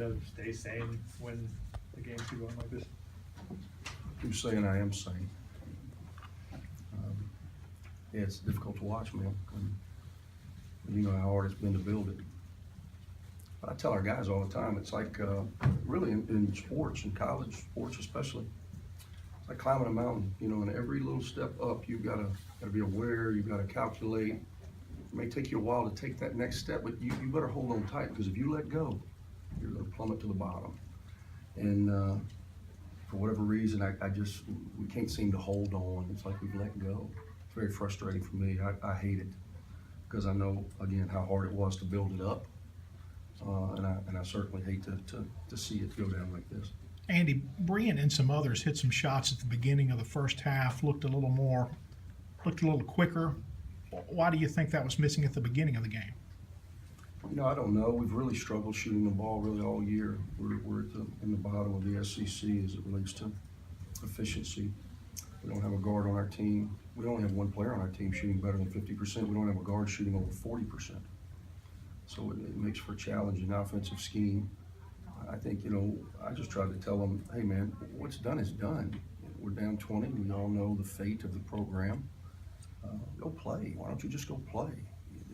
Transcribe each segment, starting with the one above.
to stay sane when the games keep going like this? Keep saying I am sane. Yeah, it's difficult to watch, man. You know how hard it's been to build it. But I tell our guys all the time, it's like really in sports, in college sports especially, it's like climbing a mountain. You know, and every little step up, you've got to be aware. You've got to calculate. It may take you a while to take that next step, but you better hold on tight, because if you let go, you're going to plummet to the bottom. And for whatever reason, we can't seem to hold on. It's like we've let go. It's very frustrating for me. I hate it, because I know, again, how hard it was to build it up. And I certainly hate to see it go down like this. Andy, Brian and some others hit some shots at the beginning of the first half, looked a little quicker. Why do you think that was missing at the beginning of the game? You know, I don't know. We've really struggled shooting the ball really all year. We're in the bottom of the SEC as it relates to efficiency. We don't have a guard on our team. We only have one player on our team shooting better than 50%. We don't have a guard shooting over 40%. So it makes for a challenging offensive scheme. I think, you know, I just tried to tell them, hey man, what's done is done. We're down 20. We all know the fate of the program. Go play. Why don't you just go play?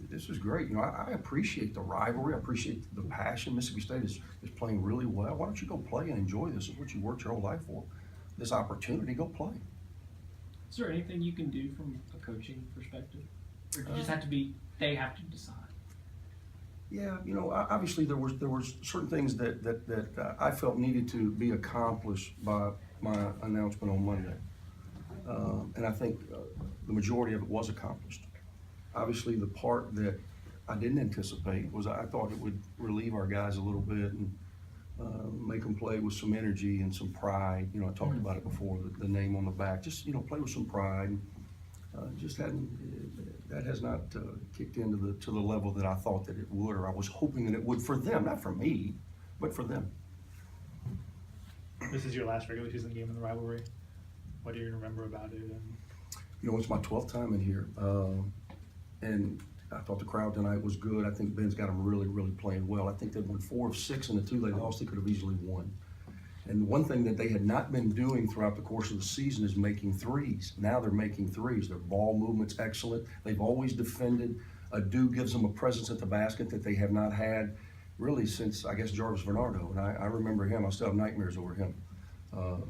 This is great. You know, I appreciate the rivalry. I appreciate the passion. Mississippi State is playing really well. Why don't you go play and enjoy this? This is what you worked your whole life for. This opportunity, go play. Is there anything you can do from a coaching perspective? Or do you just have to be, they have to decide? Yeah, you know, obviously there was certain things that I felt needed to be accomplished by my announcement on Monday. And I think the majority of it was accomplished. Obviously, the part that I didn't anticipate was I thought it would relieve our guys a little bit and make them play with some energy and some pride. You know, I talked about it before, the name on the back. Just, you know, play with some pride. That has not kicked into the level that I thought that it would, or I was hoping that it would for them, not for me, but for them. This is your last regular season game in the rivalry. What do you remember about it? You know, it's my 12th time in here, and I thought the crowd tonight was good. I think Ben's got them really, really playing well. I think they won 4 of 6, and the 2 they lost, they could have easily won. And one thing that they had not been doing throughout the course of the season is making threes. Now they're making threes. Their ball movement's excellent. They've always defended. Adu gives them a presence at the basket that they have not had really since, I guess, Jarvis Bernardo. And I remember him. I still have nightmares over him.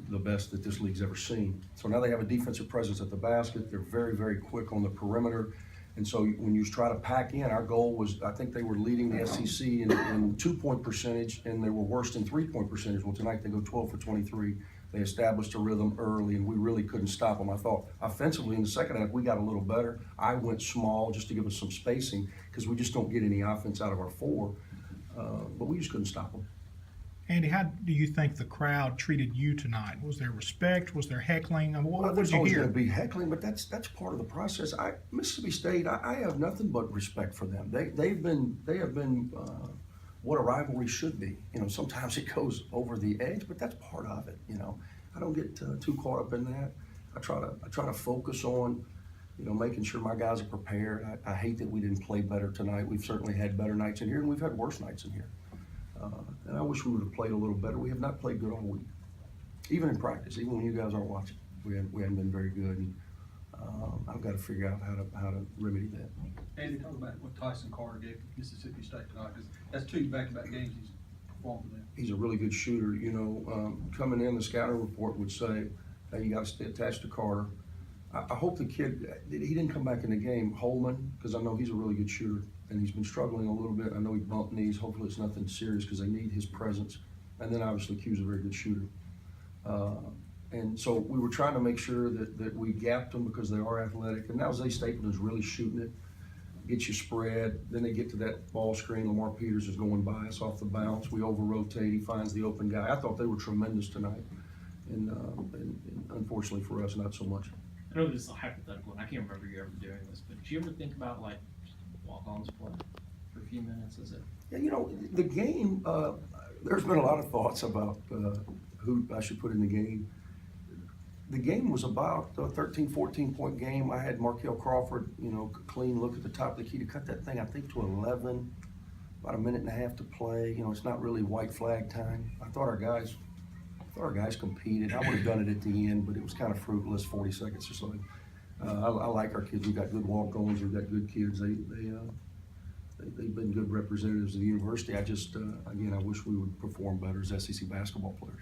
The best that this league's ever seen. So now they have a defensive presence at the basket. They're very, very quick on the perimeter. And so when you try to pack in, our goal was, I think they were leading the SEC in 2-point percentage, and they were worse in 3-point percentage. Well, tonight they go 12 for 23. They established a rhythm early, and we really couldn't stop them. I thought offensively in the second half, we got a little better. I went small just to give us some spacing, because we just don't get any offense out of our 4. But we just couldn't stop them. Andy, how do you think the crowd treated you tonight? Was there respect? Was there heckling? I mean, what did There's you always hear? going to be heckling, but that's part of the process. Mississippi State, I have nothing but respect for them. They have been what a rivalry should be. You know, sometimes it goes over the edge, but that's part of it. You know, I don't get too caught up in that. I try to focus on, you know, making sure my guys are prepared. I hate that we didn't play better tonight. We've certainly had better nights in here, and we've had worse nights in here. And I wish we would have played a little better. We have not played good all week, even in practice, even when you guys aren't watching. We haven't been very good, and I've got to figure out how to remedy that. Andy, talk about what Tyson Carter gave Mississippi State tonight, because that's 2 back-to-back games he's performed for them. He's a really good shooter. You know, coming in, the scouting report would say, hey, you got to stay attached to Carter. I hope the kid, he didn't come back in the game, Holman, because I know he's a really good shooter, and he's been struggling a little bit. I know he bumped knees. Hopefully it's nothing serious, because they need his presence. And then obviously Q's a very good shooter. And so we were trying to make sure that we gapped them, because they are athletic. And now Zay Stapleton's really shooting it, gets you spread. Then they get to that ball screen. Lamar Peters is going by us off the bounce. We over-rotate. He finds the open guy. I thought they were tremendous tonight. And unfortunately for us, not so much. I know this is a hypothetical, and I can't remember you ever doing this, but did you ever think about, like, just walk-ons play for a few minutes? Is it? Yeah, you know, the game, there's been a lot of thoughts about who I should put in the game. The game was about a 13, 14-point game. I had Markel Crawford, you know, clean look at the top of the key to cut that thing, I think, to 11. about a minute and a half to play. You know, it's not really white flag time. I thought our guys competed. I would have done it at the end, but it was kind of fruitless, 40 seconds or so. I like our kids. We've got good walk-ons. We've got good kids. They've been good representatives of the university. I just, again, I wish we would perform better as SEC basketball players.